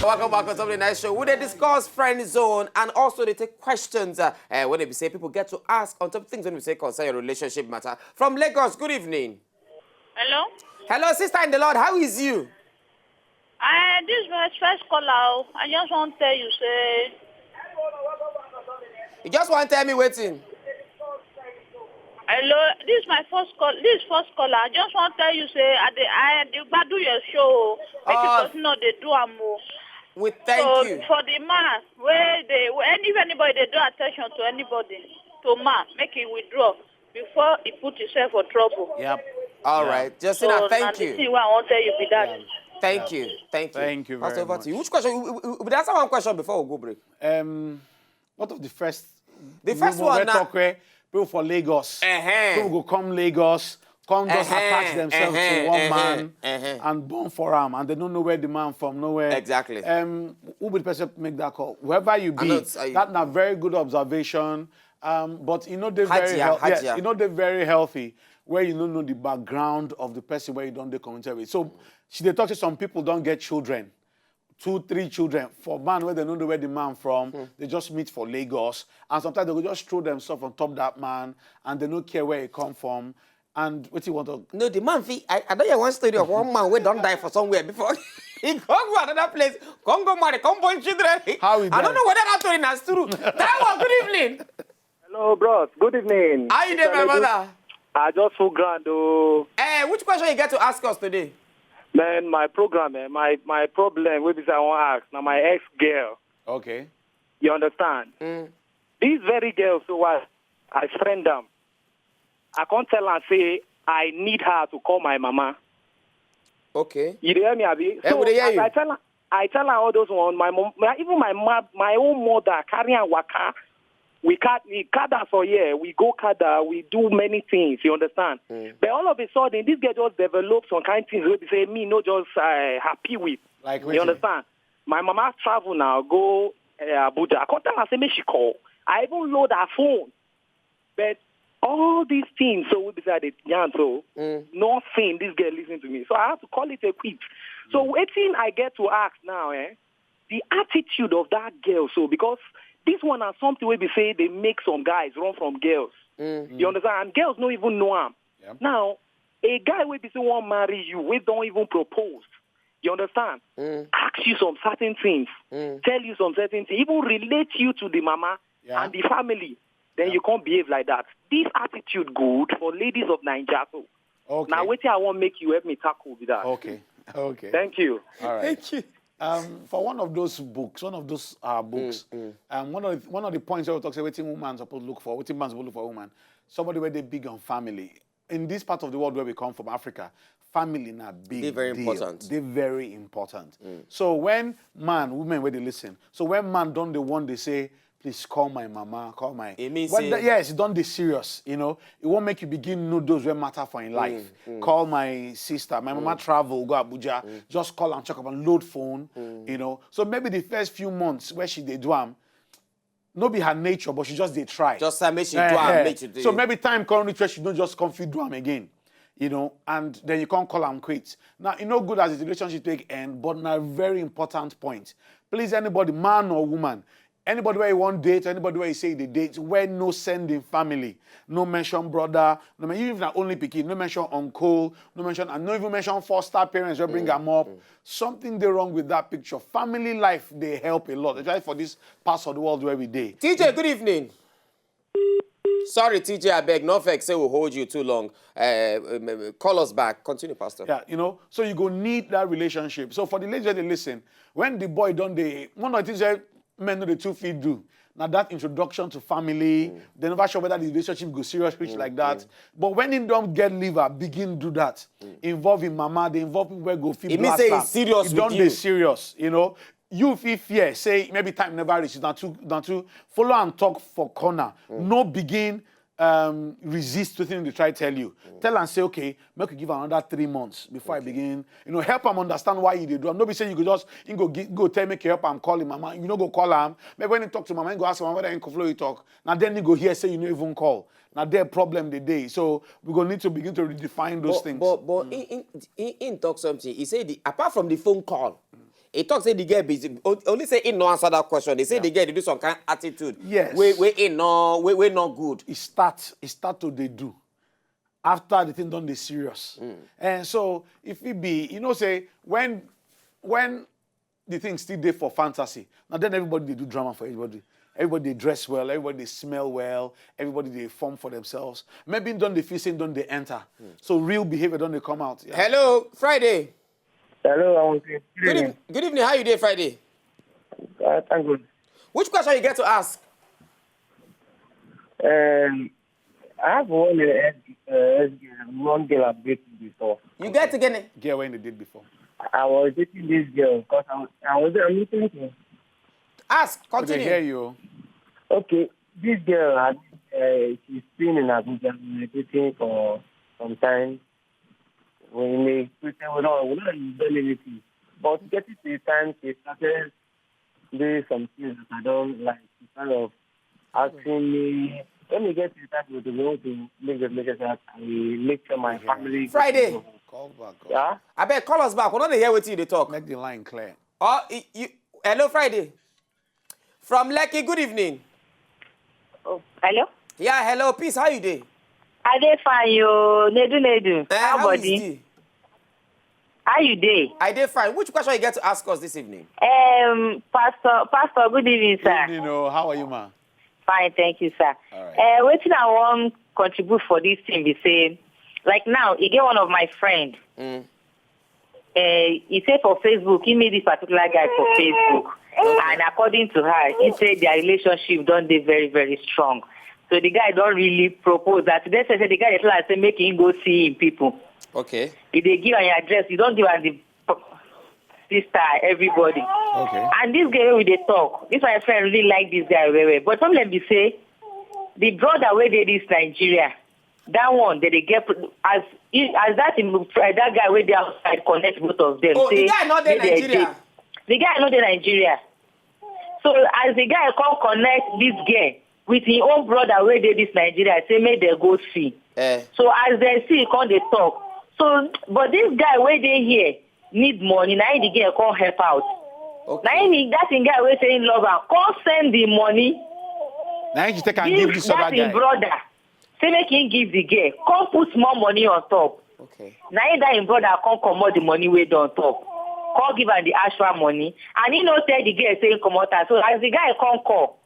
Welcome back to the nice show. We they discuss friend zone and also they take questions when they say people get to ask on top of things when we say concern your relationship matter. From Lagos, good evening. Hello? Hello, sister in the Lord. How is you? This is my first call out. I just want to tell you, say... You just want to tell me waiting. Hello, this is my first call. This is first caller. I just want to tell you, say, I do your show. Make people know they do a move. We thank you. For the man, if anybody they do attention to anybody, to man, make it withdraw before he put himself for trouble. Yep. All right, Justina, thank you. The thing I want to tell you be that. Yeah. Thank you. Thank you very Pastor, over much. to you. Which question? We'll answer one question before we go break. What of the first? The first one now. People for Lagos. People go come Lagos, come just attach themselves to one man and born for him, and they don't know where the man from, nowhere. Exactly. Who would the person make that call? Whoever you be, that's a very good observation. But you know they're very healthy. You know they're very healthy where you don't know the background of the person where you don't communicate with. So they talk to some people don't get children. 2, 3 children. For man, where they don't know where the man from, they just meet for Lagos. And sometimes they will just throw themselves on top of that man, and they don't care where he come from. And what you want to... No, the man, I know you one story of one man who don't die for somewhere before. He go to another place, come go marry, come born children. How he I don't know whether that story is true. TAIWO, good evening. Hello, bros. Good evening. How you doing, my brother? I just feel grand, oh. Which question you get to ask us today? Man, my program, my problem, which is I want to ask, now my ex-girl. Okay. You understand? These very girls, so I friend them. I can't tell her, say, I need her to call my mama. Okay. You hear me, Abi? So, I tell her all those ones. My mom, even my own mother, carrying waka. We kada for year. We go kada. We do many things. You understand? But all of a sudden, this girl just develops some kind of things where they say me no just happy with. Like you understand? My mama travel now, go Abuja. I can't tell her say me she call. I even load her phone. But all these things, so we decided, so nothing. This girl listen to me, so I have to call it a quit. So waiting, I get to ask now, the attitude of that girl. So because this one has something where we say they make some guys run from girls. You understand? And girls don't even know them. Yep. Now, a guy where we say won't marry you, we don't even propose. You understand? Ask you some certain things, tell you some certain things, even relate you to the mama and the family. Then you can't behave like that. This attitude good for ladies of Nigeria. So. Okay. Now, wait till I want to make you help me tackle with that. Okay. Thank you. All right. Thank you. For one of those books, one of the points where we talk about what woman supposed to look for, what man supposed to look for a woman, somebody where they big on family. In this part of the world where we come from, Africa, family na big. They're very important. They're very important. So when women where they listen, so when man don't the one they say, please call my mama, call my... It means yes, don't be serious, you know. It won't make you begin know those where matter for in life. Call my sister. My mama travel, go Abuja. Just call and check up and load phone, you know. So maybe the first few months where she did do no be her nature, but she just did try. Just make she do make you do. So maybe time can't reach where she don't just come do again. You know, and then you can't call and quit. Now, you know, good as the relationship take end, but now a very important point. Please, anybody, man or woman, anybody where you want date, anybody where you say they date, where no sending family, no mention brother, no mention even only pikin, no mention uncle, no mention, and no even mention foster parents where bring them up. Something they wrong with that picture. Family life, they help a lot, especially for this part of the world where we date. TJ, good evening. Sorry, TJ, I beg, no vex, say we'll hold you too long. Call us back. Continue, Pastor. Yeah, you know, so you go need that relationship. So for the ladies that they listen, when the boy done one of the things that men know the 2 feet do. Now that introduction to family, they never sure whether the relationship go serious, reach like that. But when him don't get liver, begin do that. Involve in mama, they involve people where go feel. It means say it's serious with don't you. be serious, you know. You feel fear, say maybe time never reaches. Not to follow and talk for corner. No begin resist to things they try to tell you. Tell and say, okay, make you give another 3 months before I begin. You know, help them understand why you do. I'm not be saying you could just go tell make you help him call him mama. You know, go call him. Maybe when you talk to mama, you go ask mama whether you can flow you talk. Now then you go here say you know even call. Now their problem the day. So we're gonna need to begin to redefine those things. But in talk something, he said apart from the phone call, He talks say the girl busy. Only say he no answer that question. They say the girl they do some kind of attitude. Yes. We not good. It start to they do. After the thing done, they serious. And so if it be, say when the thing still there for fantasy, now then everybody they do drama for everybody. Everybody they dress well, everybody they smell well, everybody they form for themselves. Maybe don't they feel saying don't they enter. So real behavior don't they come out. Yeah. Hello, Friday. Hello, I want to Good evening. How you doing, Friday? thank good. Which question you get to ask? I have one girl I've dated before. You get to get it. Get when they did before. I was dating this girl because I'm listening to her. Ask. They Continue. hear you. Okay, this girl, she's been in Abuja, we're dating for some time. We may pretend we don't done anything. But getting to the time, she started doing some things that I don't like. She kind of asking me, when we get to the time we want to make the relationship, I make sure my family... Friday. Call back. Yeah? I bet call us back. We're not hear what you they talk. Make the line clear. Hello, Friday. From LECKI, good evening. Oh, hello? Yeah, hello, peace. How you doing? I dey fine, yo. Nedu. How How is body? it? How you dey? I did fine. Which question you get to ask us this evening? Pastor, good evening, sir. How are you, ma? Fine, thank you, sir. All right. Wetin I want contribute for this thing be say, like now, he get one of my friend. He say for Facebook, he made this particular guy for Facebook. And according to her, he said their relationship don't be very, very strong. So the guy don't really propose that. They say the guy tell her say make him go see him people. Okay. If they give her your address, you don't give her the sister, everybody. Okay. And this guy we they talk. This my friend really like this guy very well. But some let me say, the brother where they this Nigeria, that one that they get as that guy where they outside connect both of them. Oh, say, the guy not there Nigeria. The guy not there Nigeria. So as the guy come connect this girl with his own brother where they this Nigeria, say make they go see. So as they see, come they talk. So but this guy where they here need money, now the girl come help out. Okay. Now that guy where saying love her, come send the money. Now you take and give this other That's his guy. brother. Say make him give the girl. Come put more money on top. Okay. Now that his brother come comot the money way on top. Come give her the actual money. And he no tell the girl say come out. So as the guy come call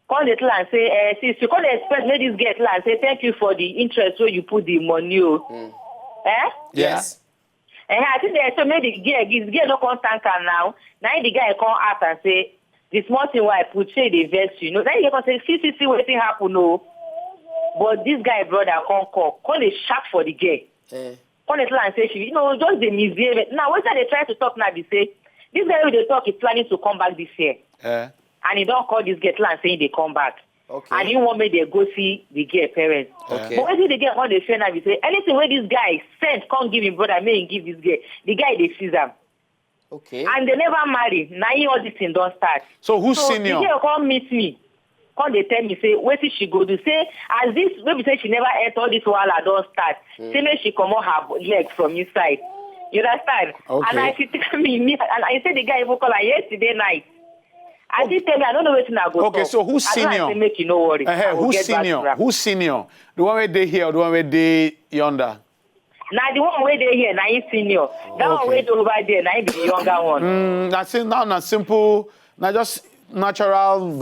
the tell and say, sis, you can't expect me this girl tell and say thank you for the interest where you put the money. Yes. I think they so maybe the girl no come thank her now. Now the guy come out and say, the small thing where I put say the verse, you know. Then you can say, see what thing happen, no. But this guy brother come they sharp for the girl. Come they tell and say, just the misbehavior. Now what they try to talk now? They say this guy who they talk is planning to come back this year. And he don't call this girl and saying they come back. Okay. And he want me to go see the girl parents. Okay. But when the girl on the phone and we say anything where this guy sent, can't give him brother, may he give this girl. The guy they seize him. Okay. And they never marry. Now all this thing don't start. So who's senior? The girl come meet me. Come they tell me, say, where did she go to? Say, as this, maybe say she never ate all this while I don't start. Say, maybe she come out her leg from inside. You understand? Okay. And I she tell me, and I said the guy even call her yesterday night. I did tell me, I don't know where to go. Okay, so who's senior? I say, make you no worry. Who's senior? Who's senior? The one where they here or the one where they yonder? Now the one where they here, now he's senior. That one where they over there, now he be the younger one. That's it. Now, not simple. Now just natural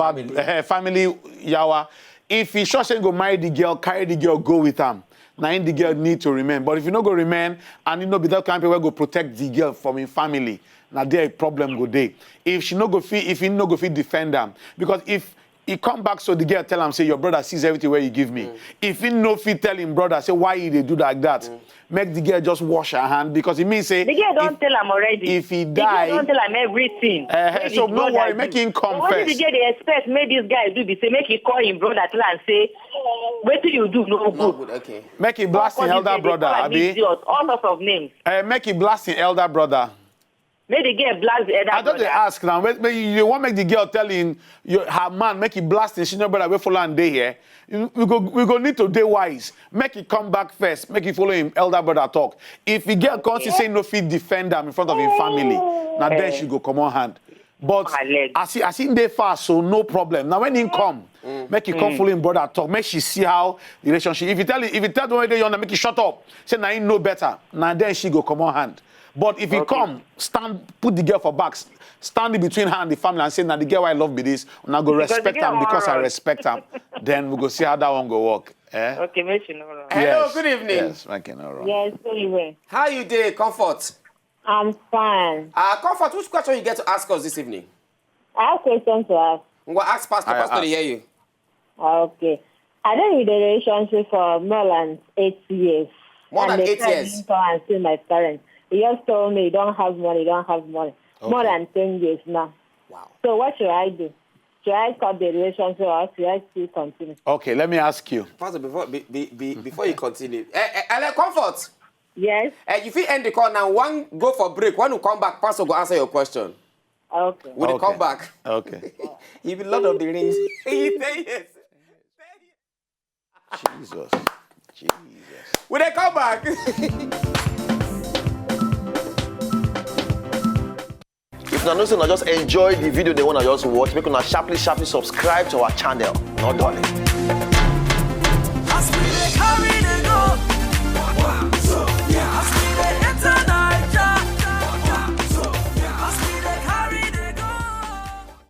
family yawa. If he sure say go marry the girl, carry the girl, go with him. Now the girl need to remain. But if you no go remain, and you know be that kind of people go protect the girl from his family. Now there problem go there. If she no go fit, if he no go fit defend them, because if he come back, so the girl tell him say your brother sees everything where you give me. If he no fit tell him brother say why he they do like that, make the girl just wash her hand because it means say the girl don't tell him already. If he die, the girl don't tell him everything. So no worry, make him come what first. What did the girl they expect? Make this guy do be say make he call him brother tell and say what do you do no good. Okay. Make him blast his elder brother, Abi. All sorts of names. Make him blast his elder brother. Make the girl blast the elder I thought brother. they ask now. You want make the girl telling her man make it blast the senior brother. We follow and day here. We go need to day wise. Make it come back first. Make it follow him elder brother talk. If the girl comes to say no fit defend him in front of his family, now then she go come on hand. But I see they fast, so no problem. Now when he come, make it come follow him brother talk. Make she see how the relationship. If you tell the way they want, make it shut up. Say now he know better. Now then she go come on hand. But if you come, put the girl for back, stand in between her and the family and say, now the girl I love be this, and I go respect her because I respect her. Then we go see how that one go work. Eh? Okay, make sure no wrong. Hello, good evening. Yes, making no wrong. Yes, anyway. How you doing, Comfort? I'm fine. Comfort, which question you get to ask us this evening? I have a question to ask. I'm going to ask Pastor to hear you. Okay. I've been in a relationship for more than 8 years. More than 8 years? I didn't come and see my parents. He just told me, you don't have money. Okay. More than 10 years now. Wow. So what should I do? Should I cut the relationship or should I still continue? Okay, let me ask you. Pastor, before you continue. Comfort. Yes. If you end the call now, one go for break, one will come back, Pastor will answer your question. Okay. Will they come back? Okay. You be Lord of the Rings. You say yes. Jesus. Will they come back? If you know, just enjoy the video they want to just watch. Make una sharply subscribe to our channel. Not done.